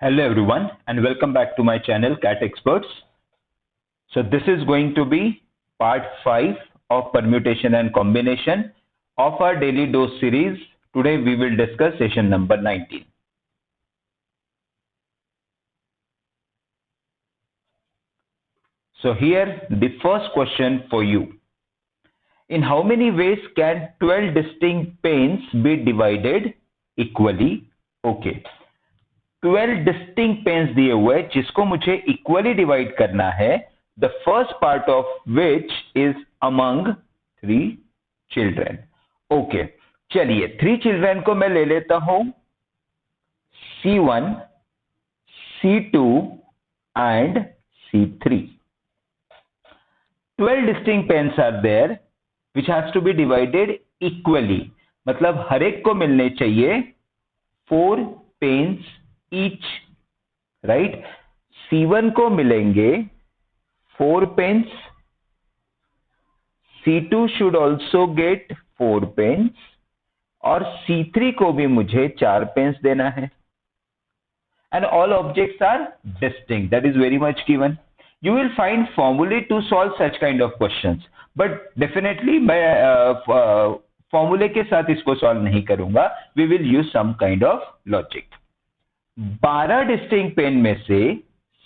Hello everyone and welcome back to my channel CAT Experts. So this is going to be part 5 of permutation and combination of our daily dose series. Today we will discuss session number 19. So here the first question for you. In how many ways can 12 distinct panes be divided equally? Okay. 12 distinct pens दिए हुए जिसको मुझे equally divide करना है. The first part of which is among 3 children. Okay, चलिए 3 children को मैं ले लेता हूं C1, C2 and C3. 12 distinct pens are there which has to be divided equally. मतलब हर एक को मिलने चाहिए 4 पेन्स ईच, राइट. C1 को मिलेंगे 4 pens. C2 should also get 4 pens और C3 को भी मुझे 4 पेन्स देना है. And all objects are distinct. That is very much given. You will find formulae to solve such kind of questions, but definitely मैं formulae के साथ इसको solve नहीं करूंगा. We will use some kind of logic. 12 distinct pen में से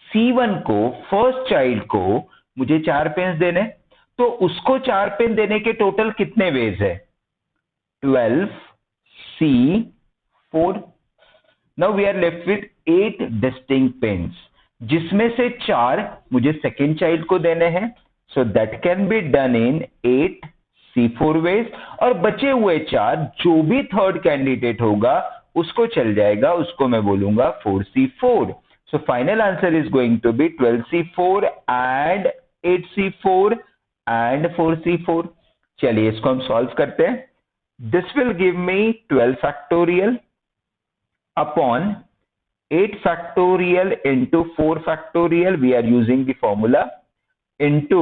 C1 को, first child को मुझे 4 पेन्स देने, तो उसको 4 पेन देने के टोटल कितने वेज है? 12 C4. Now we are left with 8 distinct pens जिसमें से 4 मुझे सेकेंड चाइल्ड को देने हैं. So that can be done in 8 C4 ways. और बचे हुए 4 जो भी थर्ड कैंडिडेट होगा उसको चल जाएगा, उसको मैं बोलूंगा 4C4. So final answer is going to be 12C4 and 8C4 and 4C4. चलिए इसको हम सॉल्व करते हैं. This will give me 12 factorial upon 8 factorial into 4 factorial. We are using the formula into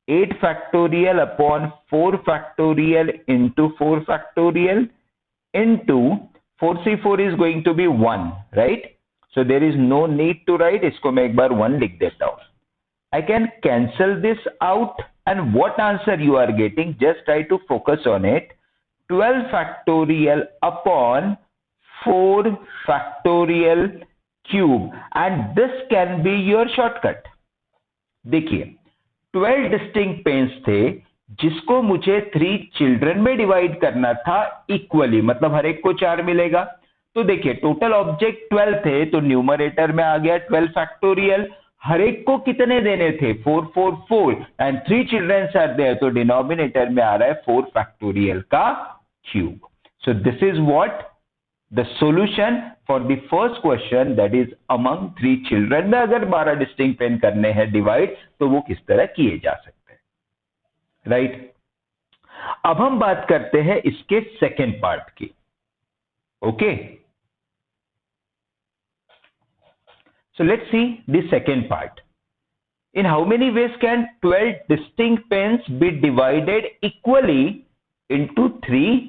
8 factorial upon 4 factorial into 4 factorial into 4C4 is going to be 1, right? So there is no need to write. इसको मैं एक बार 1 लिख देता हूं. I can cancel this out and what answer you are getting, just try to focus on it. 12 factorial upon 4 factorial cube and this can be your shortcut. देखिए 12 distinct pens थे जिसको मुझे 3 चिल्ड्रन में डिवाइड करना था equally, मतलब हर एक को 4 मिलेगा. तो देखिए टोटल ऑब्जेक्ट 12 थे तो न्यूमरेटर में आ गया 12 फैक्टोरियल. हर एक को कितने देने थे? 4 4 4 एंड 3 चिल्ड्रन आर देयर, तो डिनोमिनेटर में आ रहा है 4 फैक्टोरियल का cube. So this is what the solution for the first question, that is among 3 children में अगर 12 डिस्टिंक्ट पेन करने हैं डिवाइड तो वो किस तरह किए जा सकते हैं, राइट. अब हम बात करते हैं इसके सेकेंड पार्ट की. Okay, so let's see the second part. In how many ways can 12 distinct pens be divided equally into 3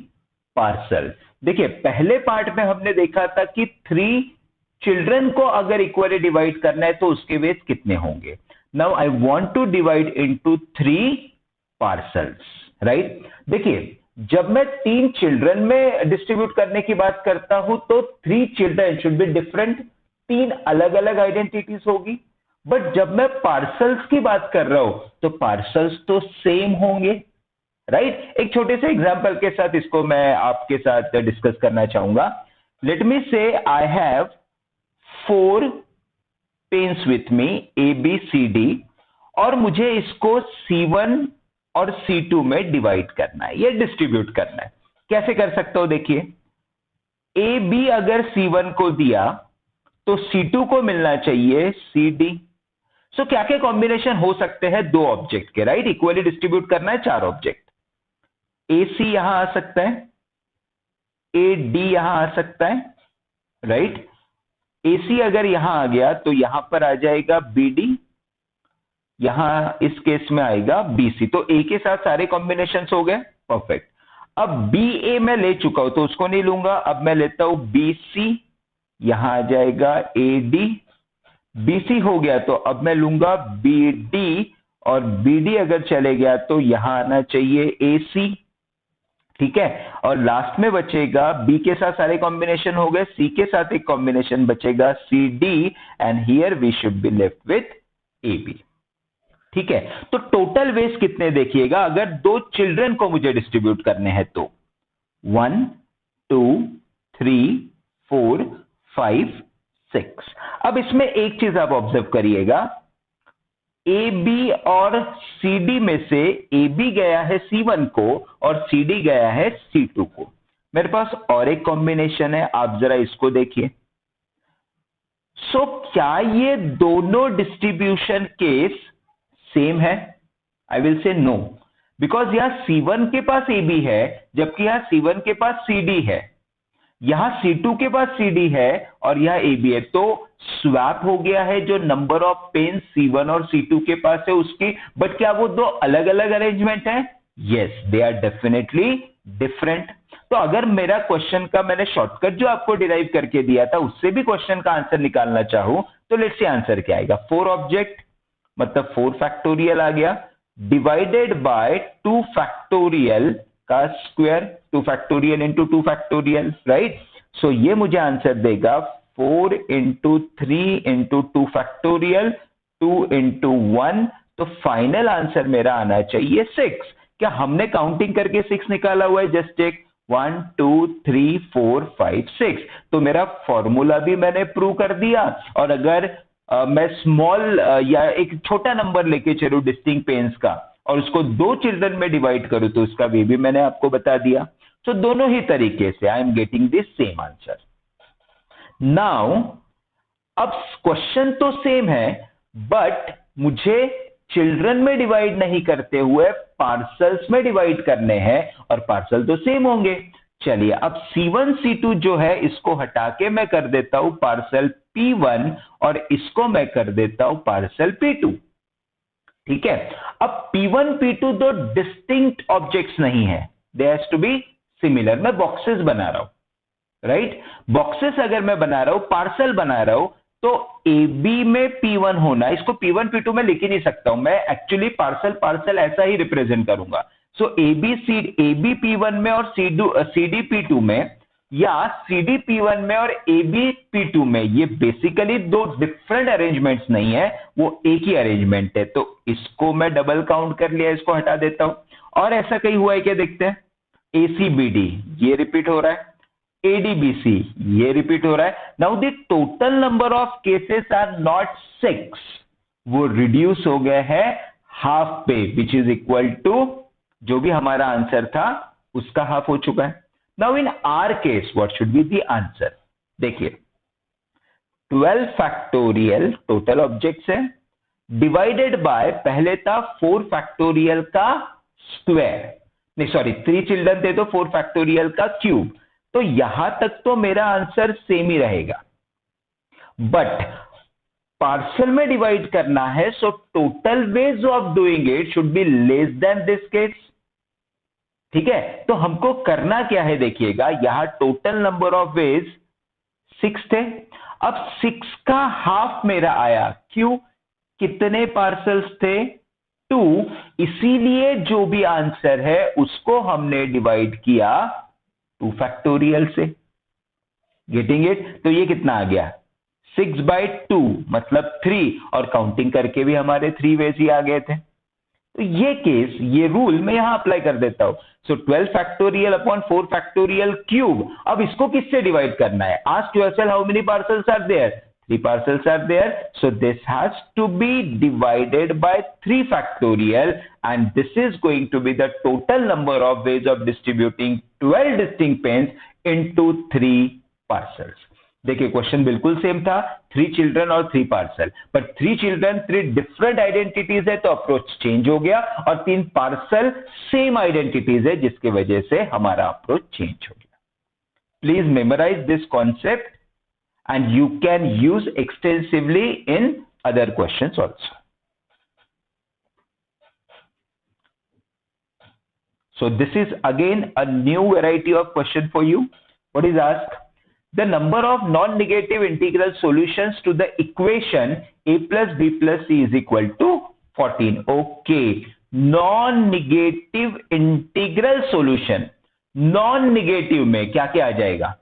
parcels. देखिए पहले पार्ट में हमने देखा था कि 3 चिल्ड्रन को अगर इक्वली डिवाइड करना है तो उसके वेज कितने होंगे. Now I want to divide into 3 parcels, right. देखिए जब मैं 3 चिल्ड्रन में डिस्ट्रीब्यूट करने की बात करता हूं तो 3 चिल्ड्रन शुड बी डिफरेंट. 3 अलग अलग आइडेंटिटीज होगी. बट जब मैं पार्सल्स की बात कर रहा हूं तो पार्सल्स तो सेम होंगे, राइट. एक छोटे से एग्जांपल के साथ इसको मैं आपके साथ डिस्कस करना चाहूंगा. Let me say I have 4 pens with me ABCD और मुझे इसको C1 और C2 में डिवाइड करना है या डिस्ट्रीब्यूट करना है. कैसे कर सकता हूं? देखिए AB अगर C1 को दिया तो C2 को मिलना चाहिए CD. सो क्या क्या कॉम्बिनेशन हो सकते हैं 2 ऑब्जेक्ट के, राइट. इक्वली डिस्ट्रीब्यूट करना है 4 ऑब्जेक्ट. AC यहां आ सकता है, AD यहां आ सकता है, राइट. AC अगर यहां आ गया तो यहां पर आ जाएगा BD, यहां इस केस में आएगा BC. तो A के साथ सारे कॉम्बिनेशन हो गए, परफेक्ट. अब BA मैं ले चुका हूं तो उसको नहीं लूंगा. अब मैं लेता हूं BC यहां आ जाएगा AD, BC हो गया तो अब मैं लूंगा BD, और BD अगर चले गया तो यहां आना चाहिए AC। ठीक है, और लास्ट में बचेगा B के साथ सारे कॉम्बिनेशन हो गए, C के साथ एक कॉम्बिनेशन बचेगा CD, and here we should be left with AB। ठीक है, तो टोटल वेज कितने देखिएगा अगर दो चिल्ड्रन को मुझे डिस्ट्रीब्यूट करने हैं तो 1 2 3 4 5 6। अब इसमें एक चीज आप ऑब्जर्व करिएगा, AB और CD में से AB गया है C1 को और CD गया है C2 को। मेरे पास और एक कॉम्बिनेशन है, आप जरा इसको देखिए। क्या ये दोनों डिस्ट्रीब्यूशन केस सेम है? I will say no, because यहां C1 के पास AB है जबकि यहां C1 के पास CD है, यहां C2 के पास CD है और यहां AB है, तो स्वैप हो गया है जो नंबर ऑफ पेन C1 और C2 के पास है उसकी। बट क्या वो दो अलग अलग अरेंजमेंट है? Yes, they are definitely different. तो अगर मेरा क्वेश्चन का मैंने शॉर्टकट जो आपको डिराइव करके दिया था उससे भी क्वेश्चन का आंसर निकालना चाहूं तो लेट्स सी आंसर क्या आएगा। 4 ऑब्जेक्ट मतलब 4 फैक्टोरियल आ गया, डिवाइडेड बाय 2 फैक्टोरियल का square, 2 factorial into 2 factorial, right. So ये मुझे आंसर देगा 4 इंटू 3 इंटू 2 फैक्टोरियल 2 इंटू 1, तो फाइनल आंसर मेरा आना चाहिए 6। क्या हमने काउंटिंग करके 6 निकाला हुआ है? जस्ट एक 1 2 3 4 5 6, तो मेरा फॉर्मूला भी मैंने प्रूव कर दिया। और अगर मैं स्मॉल या एक छोटा नंबर लेके चलूं डिस्टिंक्ट पेन्स का और उसको 2 चिल्ड्रन में डिवाइड करूं तो उसका वे भी मैंने आपको बता दिया। तो दोनों ही तरीके से I am getting this same answer. Now अब क्वेश्चन तो सेम है बट मुझे चिल्ड्रन में डिवाइड नहीं करते हुए पार्सल्स में डिवाइड करने हैं और पार्सल तो सेम होंगे। चलिए अब C1 C2 जो है इसको हटा के मैं कर देता हूं पार्सल P1 और इसको मैं कर देता हूं पार्सल P2। ठीक है, अब P1 P2 दो डिस्टिंक्ट ऑब्जेक्ट्स नहीं है, they has to be similar. मैं बॉक्सेस बना रहा हूं, राइट। बॉक्सेस अगर मैं बना रहा हूं, पार्सल बना रहा हूं, तो AB में P1 होना, इसको P1 P2 में लिख ही नहीं सकता हूं मैं, एक्चुअली पार्सल पार्सल ऐसा ही रिप्रेजेंट करूंगा। सो AB P1 में और CD P2 में, या CD P1 में और AB P2 में, ये बेसिकली दो डिफरेंट अरेंजमेंट्स नहीं है, वो एक ही अरेंजमेंट है। तो इसको मैं डबल काउंट कर लिया, इसको हटा देता हूं। और ऐसा कहीं हुआ है क्या देखते हैं। ACBD ये रिपीट हो रहा है, ADBC ये रिपीट हो रहा है। Now the total number of cases are not 6, वो रिड्यूस हो गया है हाफ पे, विच इज इक्वल टू जो भी हमारा आंसर था उसका हाफ हो चुका है। Now in are case what should be the answer? देखिए 12 फैक्टोरियल टोटल ऑब्जेक्ट्स है, डिवाइडेड बाय पहले था 4 फैक्टोरियल का स्क्वायर, नहीं सॉरी 3 चिल्ड्रन थे तो 4 फैक्टोरियल का क्यूब। तो यहां तक तो मेरा आंसर सेम ही रहेगा, बट पार्सल में डिवाइड करना है, so total ways of doing it should be less than this case. ठीक है, तो हमको करना क्या है देखिएगा, यहां टोटल नंबर ऑफ वेज 6 थे, अब 6 का हाफ मेरा आया, क्यों? कितने पार्सल्स थे? 2, इसीलिए जो भी आंसर है उसको हमने डिवाइड किया 2 फैक्टोरियल से। Getting it? तो ये कितना आ गया 6/2 मतलब 3, और काउंटिंग करके भी हमारे 3 वेज ही आ गए थे। तो ये केस, ये रूल मैं यहां अप्लाई कर देता हूं। So 12 factorial upon 4 factorial cube. अब इसको किससे डिवाइड करना है? Ask yourself how many parcels are there? 3 parcels are there, so this has to be divided by 3 factorial, and this is going to be the total number of ways of distributing 12 distinct pens into 3 parcels. देखिए question बिल्कुल same था, 3 children और 3 parcel, but 3 children 3 different identities है तो approach change हो गया, और 3 parcel same identities है जिसकी वजह से हमारा अप्रोच चेंज हो गया। Please memorise this concept and you can use extensively in other questions also. So this is again a new variety of question for you. What is asked? the number of non-negative integral solutions to the equation a plus b plus c is equal to 14. Okay, non-negative integral solution, non-negative में क्या क्या आ जाएगा,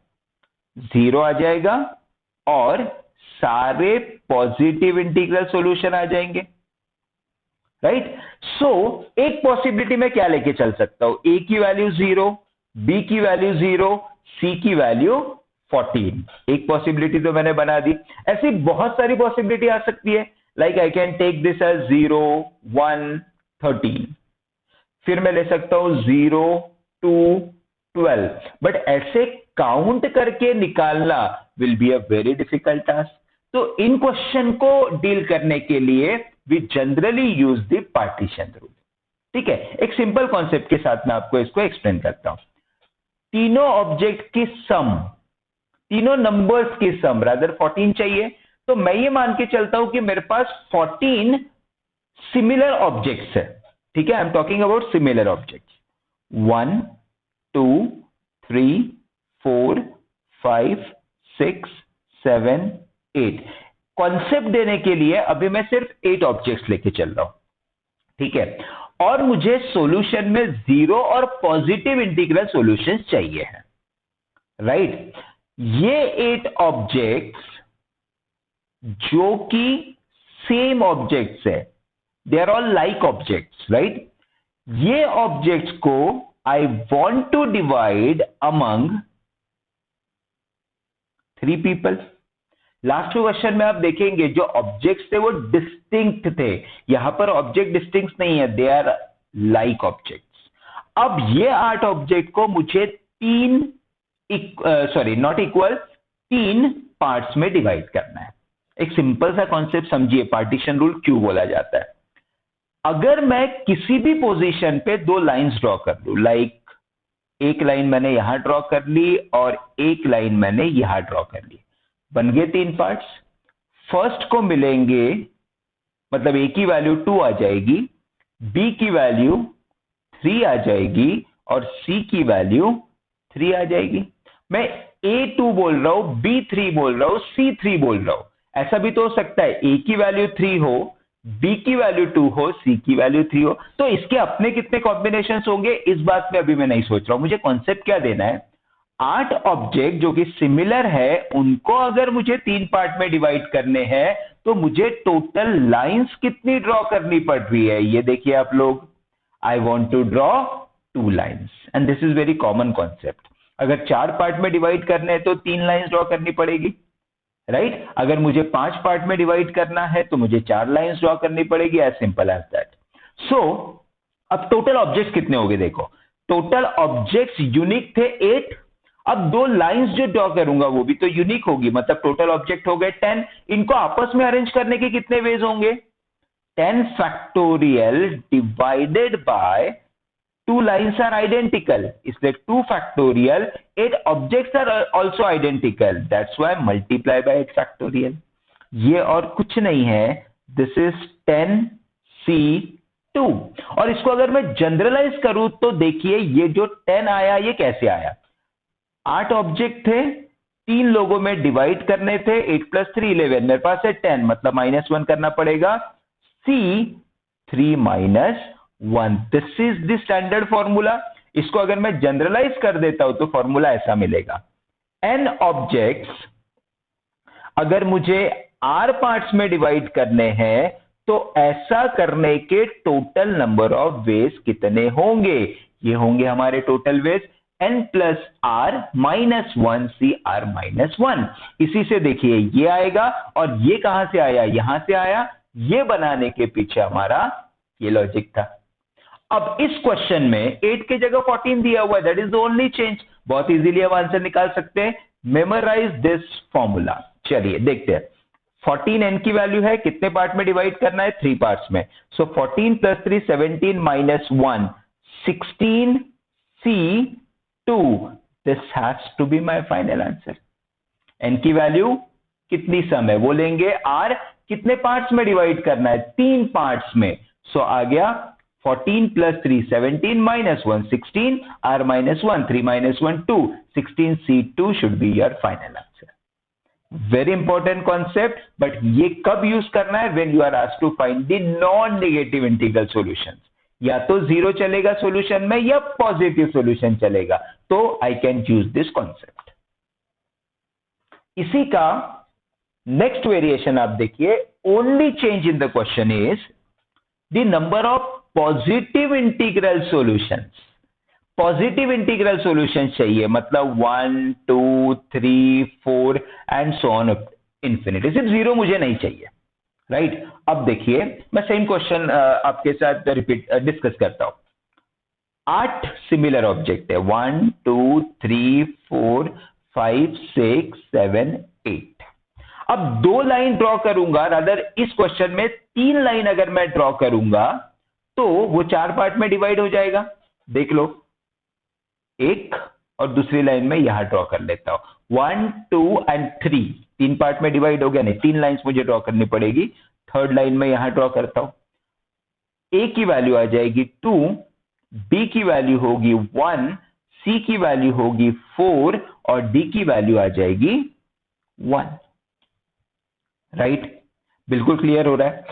0 आ जाएगा और सारे positive integral solution आ जाएंगे, right. सो एक possibility में क्या लेके चल सकता हूं, ए की वैल्यू 0, बी की वैल्यू 0, सी की वैल्यू 14। एक पॉसिबिलिटी तो मैंने बना दी, ऐसी बहुत सारी पॉसिबिलिटी आ सकती है, like I can take this as 0, 1, 13, फिर मैं ले सकता हूं 0, 2, 12, बट ऐसे काउंट करके निकालना will be a very difficult task. तो इन क्वेश्चन को डील करने के लिए we generally use the partition rule. ठीक है, एक सिंपल कॉन्सेप्ट के साथ मैं आपको इसको एक्सप्लेन करता हूं। तीनों ऑब्जेक्ट की सम, तीनों नंबर्स की सम रादर 14 चाहिए, तो मैं ये मान के चलता हूं कि मेरे पास 14 सिमिलर ऑब्जेक्ट्स है। ठीक है, I am talking about similar objects, 1, 2, 3, 4, 5, 6, 7, 8। Concept देने के लिए अभी मैं सिर्फ 8 ऑब्जेक्ट्स लेके चल रहा हूं, ठीक है, और मुझे सॉल्यूशन में 0 और पॉजिटिव इंटीग्रल सॉल्यूशंस चाहिए है, राइट। ये 8 ऑब्जेक्ट्स जो कि सेम ऑब्जेक्ट्स है, they are all like objects, right. ये ऑब्जेक्ट्स को I want to divide among 3 people. Last question में आप देखेंगे जो ऑब्जेक्ट्स थे वो डिस्टिंक्ट थे, यहां पर ऑब्जेक्ट डिस्टिंक्ट नहीं है, दे आर लाइक ऑब्जेक्ट्स। अब ये 8 ऑब्जेक्ट को मुझे 3 पार्ट्स में डिवाइड करना है। एक सिंपल सा कॉन्सेप्ट समझिए, पार्टीशन रूल क्यों बोला जाता है। अगर मैं किसी भी पोजीशन पे 2 लाइंस ड्रॉ कर लूं, लाइक एक लाइन मैंने यहां ड्रॉ कर ली और एक लाइन मैंने यहां ड्रॉ कर ली, बन गए 3 पार्ट्स। फर्स्ट को मिलेंगे, मतलब ए की वैल्यू 2 आ जाएगी, बी की वैल्यू 3 आ जाएगी और सी की वैल्यू 3 आ जाएगी। मैं A2 बोल रहा हूं, B3 बोल रहा हूं, C3 बोल रहा हूं। ऐसा भी तो हो सकता है ए की वैल्यू 3 हो, बी की वैल्यू 2 हो, सी की वैल्यू 3 हो। तो इसके अपने कितने कॉम्बिनेशंस होंगे इस बात में अभी मैं नहीं सोच रहा हूं। मुझे कॉन्सेप्ट क्या देना है, 8 ऑब्जेक्ट जो कि सिमिलर है उनको अगर मुझे 3 पार्ट में डिवाइड करने हैं तो मुझे टोटल लाइंस कितनी ड्रॉ करनी पड़ रही है, ये देखिए आप लोग। I want to draw 2 lines and this is very common concept. अगर 4 पार्ट में डिवाइड करने हैं तो 3 लाइंस ड्रॉ करनी पड़ेगी, राइट। अगर मुझे 5 पार्ट में डिवाइड करना है तो मुझे 4 लाइंस ड्रॉ करनी पड़ेगी, एज सिंपल एज दैट। सो अब टोटल ऑब्जेक्ट्स कितने हो गए, देखो टोटल ऑब्जेक्ट्स यूनिक थे 8। अब 2 लाइंस जो ड्रॉ करूंगा वो भी तो यूनिक होगी, मतलब टोटल ऑब्जेक्ट हो गए 10। इनको आपस में अरेंज करने के कितने वेज होंगे, 10 factorial divided by 2 lines are identical, इसलिए 2 factorial, 8 objects are also identical, that's why multiply by 8 factorial. ये और कुछ नहीं है, दिस इज 10C2। और इसको अगर मैं जनरलाइज करूं तो देखिए ये जो 10 आया ये कैसे आया, 8 ऑब्जेक्ट थे, 3 लोगों में डिवाइड करने थे, 8 + 3 11, मेरे पास है 10, मतलब -1 करना पड़ेगा, C3 - 1। This is the standard formula. इसको अगर मैं जनरलाइज कर देता हूं तो फॉर्मूला ऐसा मिलेगा, n ऑब्जेक्ट्स अगर मुझे r पार्ट्स में डिवाइड करने हैं तो ऐसा करने के टोटल नंबर ऑफ वेज कितने होंगे, ये होंगे हमारे total veg n + r - 1 CR - 1। इसी से देखिए ये आएगा और ये कहां से आया, यहां से आया। ये बनाने के पीछे हमारा ये लॉजिक था। अब इस क्वेश्चन में 8 की जगह 14 दिया हुआ है, that is the only change. बहुत इजीली हम आंसर निकाल सकते हैं, मेमोराइज दिस फॉर्मूला। चलिए देखते हैं, 14 n की वैल्यू है, कितने पार्ट में डिवाइड करना है, 3 पार्ट्स में। So 14 + 3 17 - 1 16C2, this has to be my final answer. n की वैल्यू कितनी सम है वो लेंगे, r कितने पार्ट्स में डिवाइड करना है, 3 पार्ट्स में। सो आ गया 14 plus 3 17 minus 1 16 r minus 1 3 minus 1 2 16 c2 should be your final answer. Very important concept, but ये कब यूज करना है? when you are asked to find the non negative integral solutions. या तो जीरो चलेगा सॉल्यूशन में या पॉजिटिव सॉल्यूशन चलेगा, तो I can use this concept. इसी का नेक्स्ट वेरिएशन आप देखिए. Only change in the question is the number of positive integral solutions. Positive integral solution चाहिए, मतलब 1 2 3 4 एंड सो ऑन इंफिनिटी. सिर्फ जीरो मुझे नहीं चाहिए, राइट? अब देखिए, मैं सेम क्वेश्चन आपके साथ डिस्कस करता हूं. 8 सिमिलर ऑब्जेक्ट है, 1 2 3 4 5 6 7 8. अब 2 लाइन ड्रॉ करूंगा, रादर इस क्वेश्चन में 3 लाइन अगर मैं ड्रॉ करूंगा तो वो 4 पार्ट में डिवाइड हो जाएगा. देख लो, एक और दूसरी लाइन में यहां ड्रॉ कर लेता हूं. 1 2 एंड 3 3 पार्ट में डिवाइड हो गया. नहीं, 3 लाइंस मुझे ड्रॉ करनी पड़ेगी. थर्ड लाइन में यहां ड्रॉ करता हूं. ए की वैल्यू आ जाएगी 2, बी की वैल्यू होगी 1, सी की वैल्यू होगी 4 और डी की वैल्यू आ जाएगी 1. राइट? बिल्कुल क्लियर हो रहा है.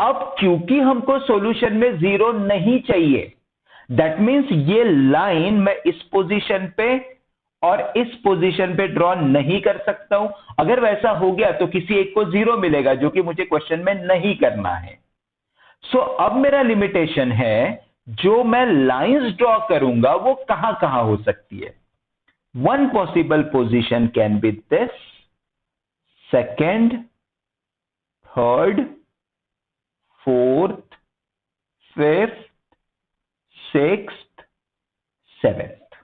अब क्योंकि हमको सॉल्यूशन में जीरो नहीं चाहिए, दैट मीन्स ये लाइन मैं इस पोजीशन पे और इस पोजीशन पे ड्रॉ नहीं कर सकता हूं. अगर वैसा हो गया तो किसी एक को जीरो मिलेगा, जो कि मुझे क्वेश्चन में नहीं करना है. सो अब मेरा लिमिटेशन है, जो मैं लाइंस ड्रॉ करूंगा वो कहां कहां हो सकती है. One possible position can be this, second, third, fourth, fifth, sixth, seventh.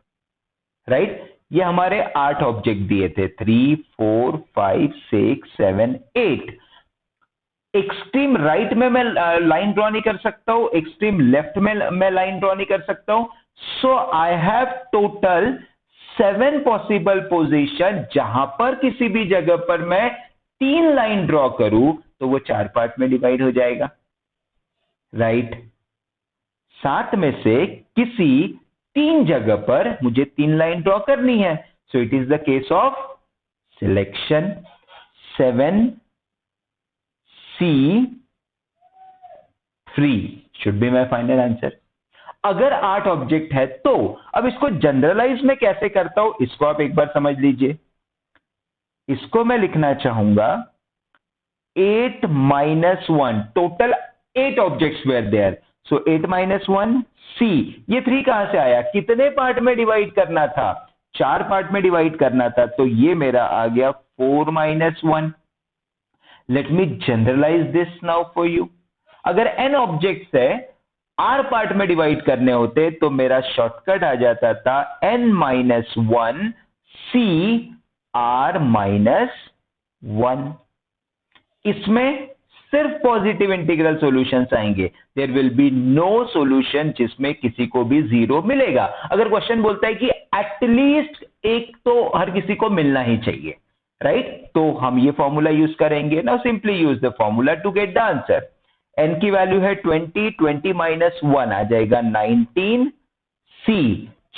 Right? ये हमारे 8 ऑब्जेक्ट दिए थे, 3 4 5 6 7 8. एक्सट्रीम राइट में मैं लाइन ड्रॉ नहीं कर सकता हूं, एक्सट्रीम लेफ्ट में मैं लाइन ड्रॉ नहीं कर सकता हूं. So I have total 7 possible position, जहां पर किसी भी जगह पर मैं 3 लाइन ड्रॉ करूं तो वो 4 पार्ट में डिवाइड हो जाएगा. राइट? 7 में से किसी 3 जगह पर मुझे 3 लाइन ड्रॉ करनी है. So it is the case of selection. 7 C3 should be my final answer. अगर 8 ऑब्जेक्ट है तो अब इसको जनरलाइज में कैसे करता हूं, इसको आप एक बार समझ लीजिए. इसको मैं लिखना चाहूंगा 8 minus 1, total 8 objects where there. So 8 minus 1 C. ये 3 कहां से आया? कितने पार्ट में डिवाइड करना था? 4 पार्ट में डिवाइड करना था, तो ये मेरा आ गया 4 minus 1. Let me generalise this now for you. अगर n ऑब्जेक्ट्स है, r पार्ट में डिवाइड करने होते तो मेरा शॉर्टकट आ जाता था n minus 1 C r minus 1. इसमें सिर्फ पॉजिटिव इंटीग्रल सॉल्यूशंस आएंगे. There will be no solution जिसमें किसी को भी जीरो मिलेगा. अगर क्वेश्चन बोलता है कि एटलीस्ट एक तो हर किसी को मिलना ही चाहिए, राइट? तो हम ये फॉर्मूला यूज करेंगे. Now simply use the formula to get the answer. n की वैल्यू है 20, 20 minus 1 आ जाएगा 19. C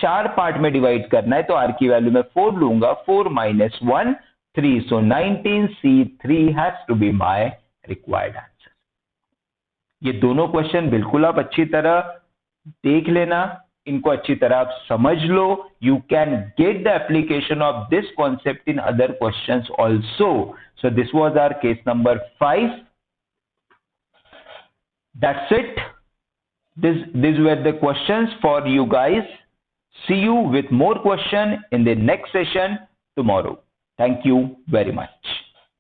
4 पार्ट में डिवाइड करना है, तो r की वैल्यू मैं 4 लूंगा. 4 minus 1 3. So 19 C3 has to be my required answer. ये दोनों क्वेश्चन बिल्कुल आप अच्छी तरह देख लेना, इनको अच्छी तरह आप समझ लो. You can get the application of this concept in other questions also. So this was our case number 5. That's it. These were the questions for you guys. See you with more question in the next session tomorrow. Thank you very much.